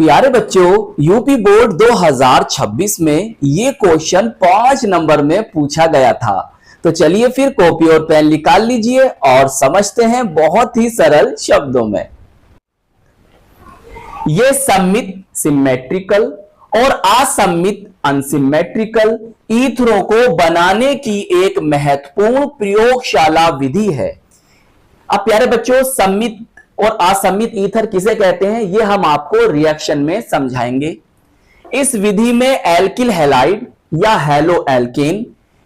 प्यारे बच्चों, UP board 2026 में ये क्वेश्चन 5 नंबर में पूछा गया था। तो चलिए फिर कॉपी और पेन निकाल लीजिए और समझते हैं बहुत ही सरल शब्दों में। ये सममित सिमेट्रिकल और असममित अनसिमेट्रिकल ईथरों को बनाने की एक महत्वपूर्ण प्रयोगशाला विधि है। अब प्यारे बच्चों, सममित और असममित ईथर किसे कहते हैं ये हम आपको रिएक्शन में समझाएंगे। इस विधि में एल्किल हैलाइड या हैलो एल्केन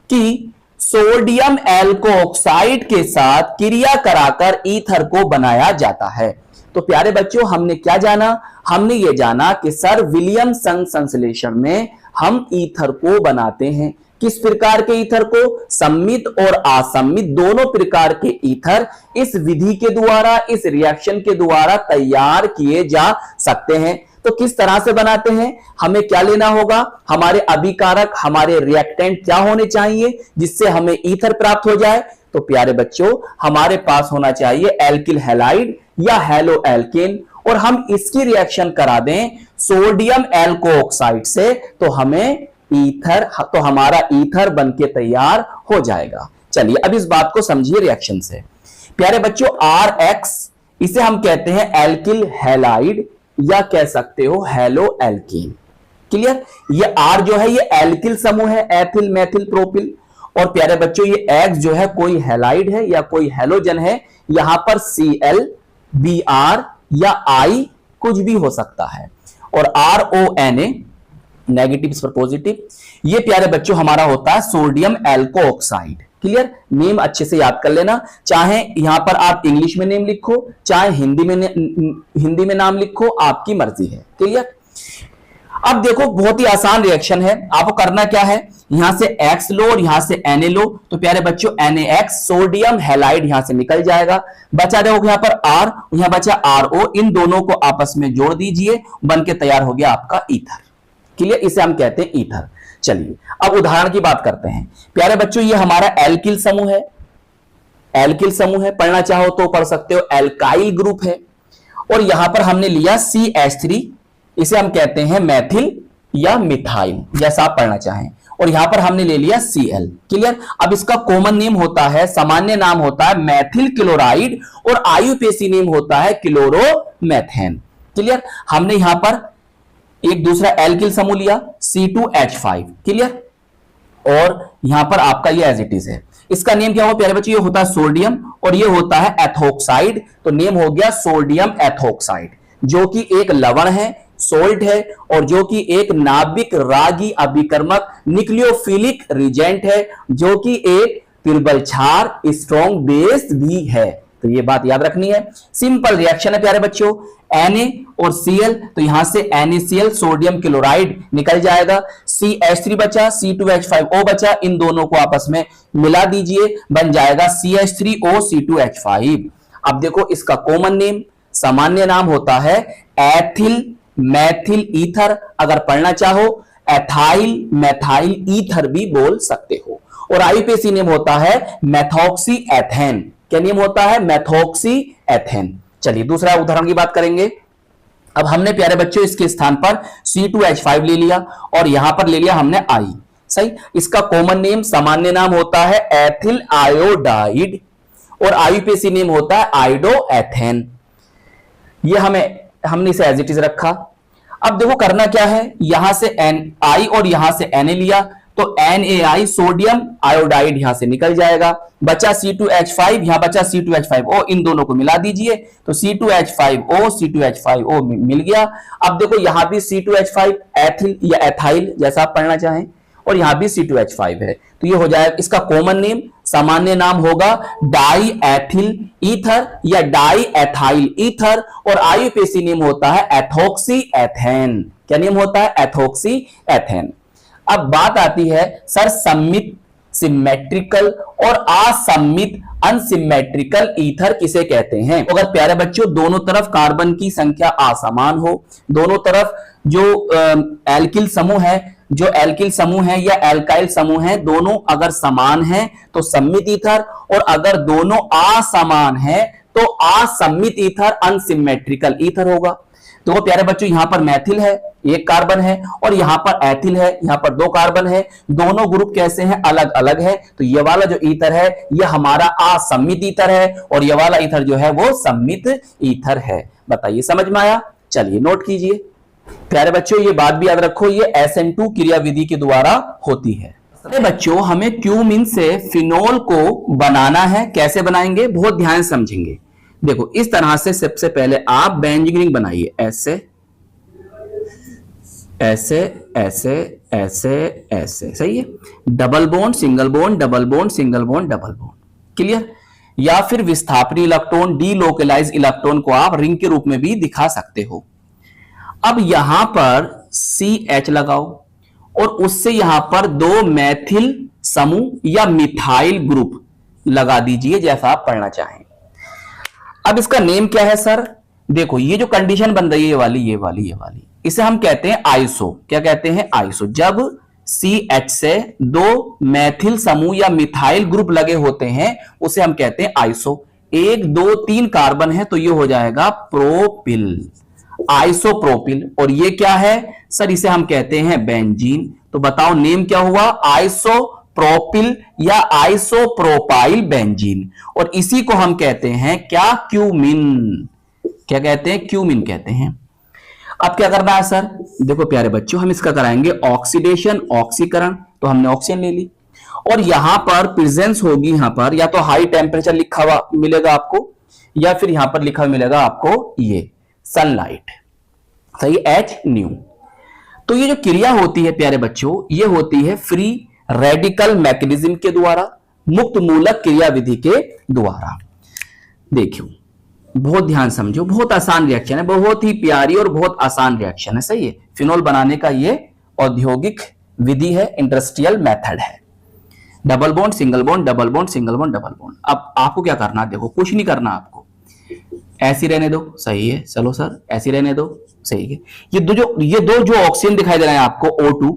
की सोडियम एल्कोऑक्साइड के साथ क्रिया कराकर ईथर को बनाया जाता है। तो प्यारे बच्चों, हमने क्या जाना? हमने ये जाना कि सर विलियमसन संश्लेषण में हम ईथर को बनाते हैं। किस प्रकार के ईथर को? सममित और असममित दोनों प्रकार के ईथर इस विधि के द्वारा, इस रिएक्शन के द्वारा तैयार किए जा सकते हैं। तो किस तरह से बनाते हैं? हमें क्या लेना होगा? हमारे अभिकारक, हमारे रिएक्टेंट क्या होने चाहिए जिससे हमें ईथर प्राप्त हो जाए? तो प्यारे बच्चों, हमारे पास होना चाहिए एल्किल हैलाइड या हैलो एल्केन, और हम इसकी रिएक्शन करा दें सोडियम एल्कोऑक्साइड से तो हमें ईथर, तो हमारा ईथर बनके तैयार हो जाएगा। चलिए अब इस बात को समझिए रिएक्शन से। प्यारे बच्चों, RX इसे हम कहते हैं एल्किल हैलाइड या कह सकते हो हैलो एल्केन। क्लियर? ये R जो है ये एल्किल समूह है, एथिल मेथिल प्रोपिल। और प्यारे बच्चों, ये X जो है कोई हैलाइड है या कोई हैलोजन है। यहां पर Cl, Br या I कुछ भी हो सकता है। और RONA नेगेटिव पर पॉजिटिव। ये प्यारे बच्चों हमारा होता है सोडियम एल्कोऑक्साइड। क्लियर? नेम अच्छे से याद कर लेना। चाहे यहां पर आप इंग्लिश में नेम लिखो, चाहे हिंदी में नाम लिखो, आपकी मर्जी है। क्लियर? अब देखो, बहुत ही आसान रिएक्शन है। आपको करना क्या है? यहां से X लो और यहां से Na लो। तो प्यारे बच्चों, NaX सोडियम हैलाइड यहां से निकल जाएगा। बचा देखो यहां पर R, यहां बचा RO। इन दोनों को आपस में जोड़ दीजिए, बनके तैयार हो गया आपका ईथर। क्लियर? इसे हम कहते हैं ईथर। चलिए अब उदाहरण की बात करते हैं। प्यारे बच्चों, ये हमारा एल्किल समूह है। एल्किल समूह है, पढ़ना चाहो तो पढ़ सकते हो। एल्काइल ग्रुप है और यहां पर हमने लिया CH3, इसे हम कहते हैं मैथिल या मिथाइल, जैसा आप पढ़ना चाहें। और यहां पर हमने ले लिया Cl। क्लियर? अब इसका कॉमन नेम होता है, सामान्य नाम होता है मैथिल क्लोराइड और आयुपेसी नेम होता है क्लोरोमेथेन। क्लियर? हमने यहां पर एक दूसरा एल्किल समूह लिया C2H5। क्लियर? और यहां पर आपका ये एज इट इज है। इसका नेम क्या होगा प्यारे बच्चों? ये होता है सोडियम और ये होता है एथोक्साइड। तो नेम हो गया सोडियम एथोक्साइड, जो कि एक लवण है, सोल्ट है, और जो कि एक नाभिक रागी अभिकर्मक न्यूक्लियोफिलिक रिजेंट है, जो कि एक त्रिबल क्षार स्ट्रॉन्ग बेस भी है। तो ये बात याद रखनी है। सिंपल रिएक्शन है प्यारे बच्चों। Na और Cl, तो यहां से NaCl सोडियम क्लोराइड निकल जाएगा। CH3 बचा, C2H5O बचा। इन दोनों को आपस में मिला दीजिए, बन जाएगा CH3O C2H5। अब देखो, इसका कॉमन नेम, सामान्य नाम होता है एथिल मैथिल ईथर। अगर पढ़ना चाहो एथाइल मैथाइल ईथर भी बोल सकते हो। और आयुपेसी नेम होता है मेथॉक्सी एथेन। क्या नेम होता है? Methoxy ethane. चलिए दूसरा उदाहरण की बात करेंगे। अब हमने प्यारे बच्चों इसके स्थान पर C2H5 ले लिया और यहां पर ले लिया हमने I। सही? इसका कॉमन नेम, सामान्य नाम होता है एथिल आयोडाइड और आयुपेसी नेम होता है आइडोएथेन। ये हमने इसे एज इट इज रखा। अब देखो करना क्या है, यहां से I और यहां से Na लिया, तो NaI सोडियम आयोडाइड यहां से निकल जाएगा। बचा C2H5, यहां बचा C2H5O। इन दोनों को मिला दीजिए, तो C2H5O C2H5O मिल गया। अब देखो यहां भी C2H5 एथिल या एथाइल, जैसा आप पढ़ना चाहें, और यहां भी C2H5 है। तो ये हो जाएगा, इसका कॉमन नेम, सामान्य नाम होगा डाई एथिल ईथर या डाई एथाइल ईथर, और आयुपेसी नेम होता है एथोक्सी एथेन। क्या नेम होता है? Ethoxy ethane. अब बात आती है सर सममित सिमेट्रिकल और असममित अनसिमेट्रिकल ईथर किसे कहते हैं? अगर प्यारे बच्चों दोनों तरफ कार्बन की संख्या असमान हो, दोनों तरफ जो एल्किल समूह है या एल्काइल समूह है, दोनों अगर समान है तो सममित ईथर, और अगर दोनों असमान है तो असममित ईथर अनसिमेट्रिकल ईथर होगा। तो प्यारे बच्चों यहां पर मैथिल है, एक कार्बन है, और यहां पर एथिल है, यहां पर 2 कार्बन है। दोनों ग्रुप कैसे हैं? अलग अलग है। तो ये वाला जो ईथर है ये हमारा असम्मित ईथर है, और ये वाला ईथर जो है वो सम्मित ईथर है। बताइए समझ में आया? चलिए नोट कीजिए प्यारे बच्चों, ये बात भी याद रखो, ये SN2 क्रियाविधि के द्वारा होती है। अरे बच्चों, हमें क्यूमीन से फिनोल को बनाना है। कैसे बनाएंगे? बहुत ध्यान से समझेंगे। देखो इस तरह से सबसे पहले आप बेंजीन रिंग बनाइए, ऐसे ऐसे ऐसे ऐसे ऐसे, सही है। Double bond single bond, double bond single bond, double bond, clear. या फिर विस्थापनी इलेक्ट्रॉन, डीलोकलाइज इलेक्ट्रॉन को आप रिंग के रूप में भी दिखा सकते हो। अब यहां पर CH लगाओ और उससे यहां पर 2 मैथिल समूह या मिथाइल ग्रुप लगा दीजिए, जैसा आप पढ़ना चाहें। अब इसका नेम क्या है सर? देखो ये जो कंडीशन बन रही है, ये वाली, इसे हम कहते हैं आइसो। क्या कहते हैं? आइसो। जब CH से 2 मैथिल समूह या मिथाइल ग्रुप लगे होते हैं उसे हम कहते हैं आइसो। 1 2 3 कार्बन है तो ये हो जाएगा प्रोपिल, आइसोप्रोपिल। और ये क्या है सर? इसे हम कहते हैं बेंजीन। तो बताओ नेम क्या हुआ? आइसोप्रोपिल या आइसोप्रोपाइल बेंजीन। और इसी को हम कहते हैं क्या? क्यूमीन। क्या कहते हैं? क्यूमीन कहते हैं। अब क्या करना है सर? देखो प्यारे बच्चों, हम इसका कराएंगे ऑक्सीडेशन, ऑक्सीकरण। तो हमने ऑक्सीजन ले ली, और यहां पर प्रेजेंस होगी, यहां पर या तो हाई टेम्परेचर लिखा हुआ मिलेगा आपको, या फिर यहां पर लिखा मिलेगा आपको ये सनलाइट, सही, H न्यू। तो ये जो क्रिया होती है प्यारे बच्चों, ये होती है फ्री रेडिकल मैकेनिज्म के द्वारा, मुक्त मूलक क्रियाविधि के द्वारा। देखियो बहुत ध्यान समझो, बहुत आसान रिएक्शन है, बहुत ही प्यारी और बहुत आसान रिएक्शन है, सही है। फिनोल बनाने का ये औद्योगिक विधि है, इंडस्ट्रियल मेथड है। Double bond single bond, double bond single bond, double bond. अब आपको क्या करना है? देखो कुछ नहीं करना आपको, ऐसी रहने दो, सही है। चलो सर ऐसी रहने दो, सही है। ये दो जो ऑक्सीजन दिखाई दे रहा है आपको O2,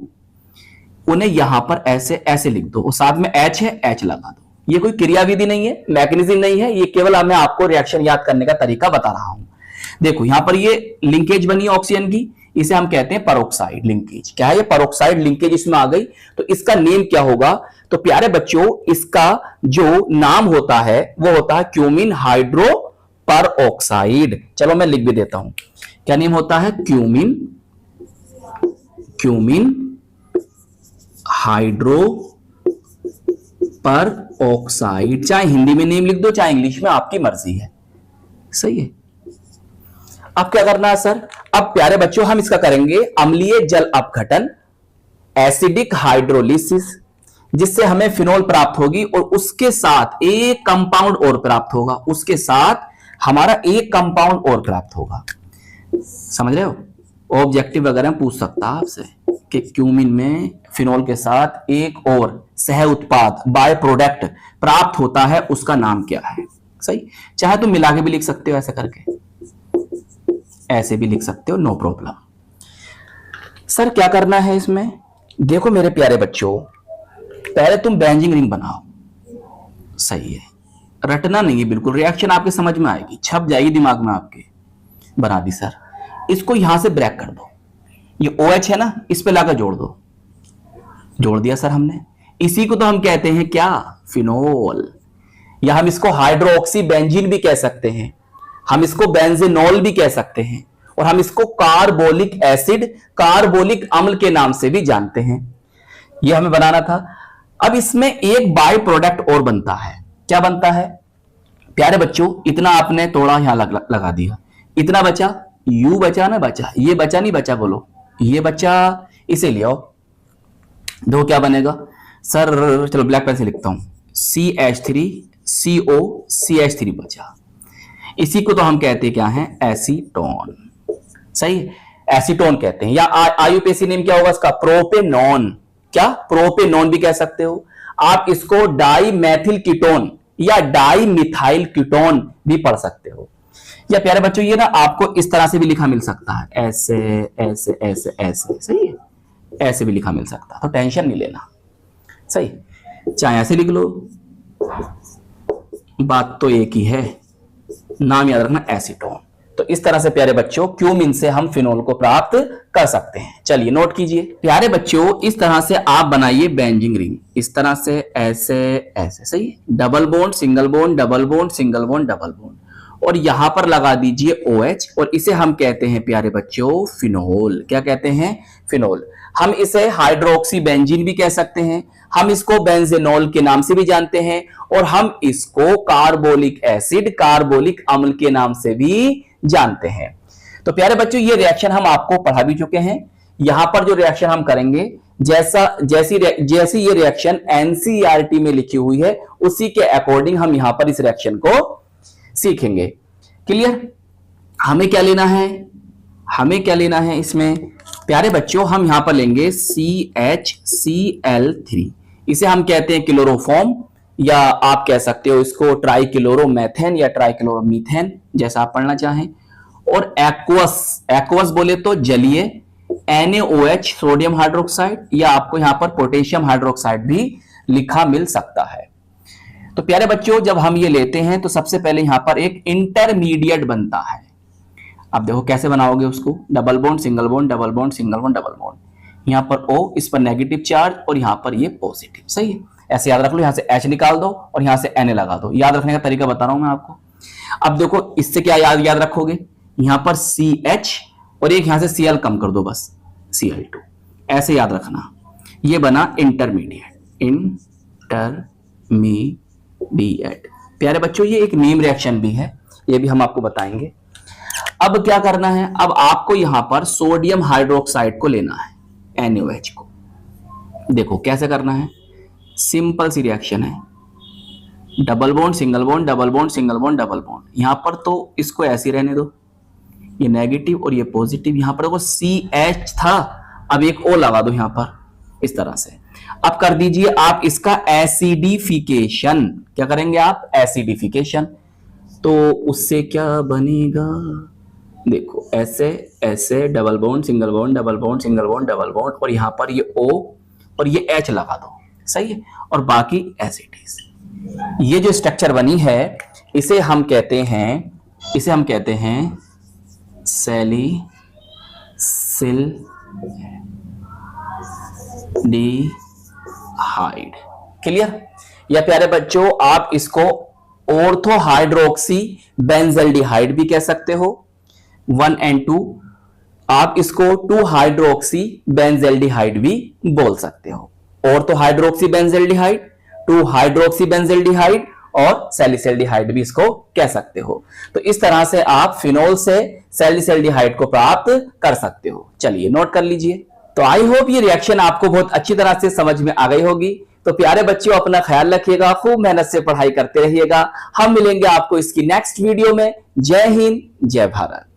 उन्हें यहां पर ऐसे ऐसे लिख दो, और साथ में H है, H लगा दो। ये कोई क्रियाविधि नहीं है, मैकेनिज्म नहीं है, ये केवल मैं आपको रिएक्शन याद करने का तरीका बता रहा हूं। देखो यहां पर ये लिंकेज बनी ऑक्सीजन की, इसे हम कहते हैं परोक्साइड लिंकेज। क्या है ये? परोक्साइड लिंकेज इसमें आ गई। तो इसका नेम क्या होगा? तो प्यारे बच्चों इसका जो नाम होता है वो होता है क्यूमीन हाइड्रो पर ऑक्साइड। चलो मैं लिख भी देता हूं, क्या नेम होता है? क्यूमीन हाइड्रो पर ऑक्साइड। चाहे हिंदी में नेम लिख दो, चाहे इंग्लिश में, आपकी मर्जी है, सही है। अब क्या करना है सर? अब प्यारे बच्चों हम इसका करेंगे अम्लीय जल अपघटन, एसिडिक हाइड्रोलिसिस, जिससे हमें फिनोल प्राप्त होगी, और उसके साथ एक कंपाउंड और प्राप्त होगा, उसके साथ हमारा एक कंपाउंड और प्राप्त होगा। समझ रहे हो? ऑब्जेक्टिव वगैरह पूछ सकता है आपसे कि क्यूमीन में फिनोल के साथ एक और सह उत्पाद बाय प्रोडक्ट प्राप्त होता है, उसका नाम क्या है? सही। चाहे तुम मिला के भी लिख सकते हो, ऐसे करके ऐसे भी लिख सकते हो, नो प्रॉब्लम। सर क्या करना है इसमें? देखो मेरे प्यारे बच्चों, पहले तुम बेंजीन रिंग बनाओ, सही है, रटना नहीं है बिल्कुल, रिएक्शन आपके समझ में आएगी, छप जाएगी दिमाग में आपके। बना दी सर। इसको यहां से ब्रेक कर दो, ये OH है ना, इस पे लाकर जोड़ दो। जोड़ दिया सर हमने। इसी को तो हम कहते हैं क्या? फिनोल। या हम इसको हाइड्रोक्सी बेंजीन भी कह सकते हैं, हम इसको बेंजीनोल भी कह सकते हैं, और हम इसको कार्बोलिक एसिड, कार्बोलिक अम्ल के नाम से भी जानते हैं। यह हमें बनाना था। अब इसमें एक बाय प्रोडक्ट और बनता है। क्या बनता है प्यारे बच्चों? इतना आपने तोड़ा, यहां लगा दिया, इतना बचा, यू बचा ना, बचा, ये बचा नहीं बचा, बोलो ये बचा, इसे ले आओ। दो क्या बनेगा सर? चलो ब्लैक पेन से लिखता हूं, CH3CO CH3 बचा। इसी को तो हम कहते हैं क्या है? एसीटोन। सही, एसीटोन कहते हैं। या आईयूपीएसी नेम क्या होगा इसका? प्रोपेनॉन। क्या? प्रोपेनॉन भी कह सकते हो आप। इसको डाई मैथिल कीटोन या डाई मिथाइल कीटोन भी पढ़ सकते हो। या प्यारे बच्चों ये ना आपको इस तरह से भी लिखा मिल सकता है, ऐसे ऐसे ऐसे ऐसे, सही है, ऐसे भी लिखा मिल सकता है, तो टेंशन नहीं लेना, सही। चाहे ऐसे लिख लो, बात तो एक ही है, नाम याद रखना एसीटोन। तो इस तरह से प्यारे बच्चों क्यूमीन से हम फिनोल को प्राप्त कर सकते हैं। चलिए नोट कीजिए प्यारे बच्चों, इस तरह से आप बनाइए बेंजीन रिंग, इस तरह से ऐसे ऐसे, सही है। Double bond single bond, double bond single bond, double bond, और यहां पर लगा दीजिए OH, और इसे हम कहते हैं प्यारे बच्चों फिनोल। क्या कहते हैं? फिनोल। हम इसे हाइड्रोक्सी बेंजीन भी कह सकते हैं, हम इसको बेंजेनॉल के नाम से भी जानते हैं, और हम इसको कार्बोलिक एसिड, कार्बोलिक अम्ल के नाम से भी जानते हैं। तो प्यारे बच्चों ये रिएक्शन हम आपको पढ़ा भी चुके हैं। यहां पर जो रिएक्शन हम करेंगे, जैसी ये रिएक्शन एनसीईआरटी में लिखी हुई है उसी के अकॉर्डिंग हम यहां पर इस रिएक्शन को सीखेंगे। क्लियर? हमें क्या लेना है? हमें क्या लेना है इसमें प्यारे बच्चों? हम यहां पर लेंगे CHCl3, इसे हम कहते हैं क्लोरोफॉर्म, या आप कह सकते हो इसको ट्राइक्लोरोमेथेन या ट्राइक्लोरोमीथेन, जैसा आप पढ़ना चाहें। और एक्वस, एक्वस बोले तो जलीय, NaOH सोडियम हाइड्रोक्साइड, या आपको यहां पर पोटेशियम हाइड्रोक्साइड भी लिखा मिल सकता है। तो प्यारे बच्चों जब हम ये लेते हैं तो सबसे पहले यहां पर एक इंटरमीडिएट बनता है। अब देखो कैसे बनाओगे उसको, double bond single bond, double bond single bond, double bond, यहां पर O, इस पर नेगेटिव चार्ज और यहां पर ये पॉजिटिव, सही है। ऐसे याद रख लो, यहां से H निकाल दो और यहां से Na लगा दो। याद रखने का तरीका बता रहा हूं मैं आपको। अब देखो इससे क्या याद रखोगे, यहां पर CH और एक यहां से Cl कम कर दो, बस Cl2, ऐसे याद रखना। ये बना इंटरमीडिएट, इंटरमीडिएट। प्यारे बच्चों ये एक नीम रिएक्शन भी है, ये भी हम आपको बताएंगे। अब क्या करना है, अब आपको यहां पर सोडियम हाइड्रोक्साइड को लेना है, NaOH को। देखो कैसे करना है, सिंपल सी रिएक्शन है, double bond single bond, double bond single bond, double bond. यहां पर तो इसको ऐसे रहने दो, ये नेगेटिव और ये पॉजिटिव। यहां पर देखो CH था, अब एक O लगा दो यहां पर, इस तरह से। अब कर दीजिए आप इसका एसिडिफिकेशन। क्या करेंगे आप? एसिडिफिकेशन। तो उससे क्या बनेगा, देखो ऐसे ऐसे, double bond single bond, double bond single bond, double bond, और यहां पर ये O और ये H लगा दो, सही है। और बाकी एज इट इज। ये जो स्ट्रक्चर बनी है इसे हम कहते हैं सैलिसिलडिहाइड। क्लियर? या प्यारे बच्चों आप इसको ऑर्थो हाइड्रोक्सी बेंजल्डिहाइड भी कह सकते हो, 1 and 2। आप इसको 2 हाइड्रोक्सी बेंजल्डिहाइड भी बोल सकते हो। Ortho hydroxy benzaldehyde, 2 hydroxy benzaldehyde, और सैलिसिलडिहाइड भी इसको कह सकते हो। तो इस तरह से आप फिनोल से सैलिसिलडिहाइड को प्राप्त कर सकते हो। चलिए नोट कर लीजिए। तो आई होप ये रिएक्शन आपको बहुत अच्छी तरह से समझ में आ गई होगी। तो प्यारे बच्चों अपना ख्याल रखिएगा, खूब मेहनत से पढ़ाई करते रहिएगा। हम मिलेंगे आपको इसकी नेक्स्ट वीडियो में। जय हिंद, जय भारत।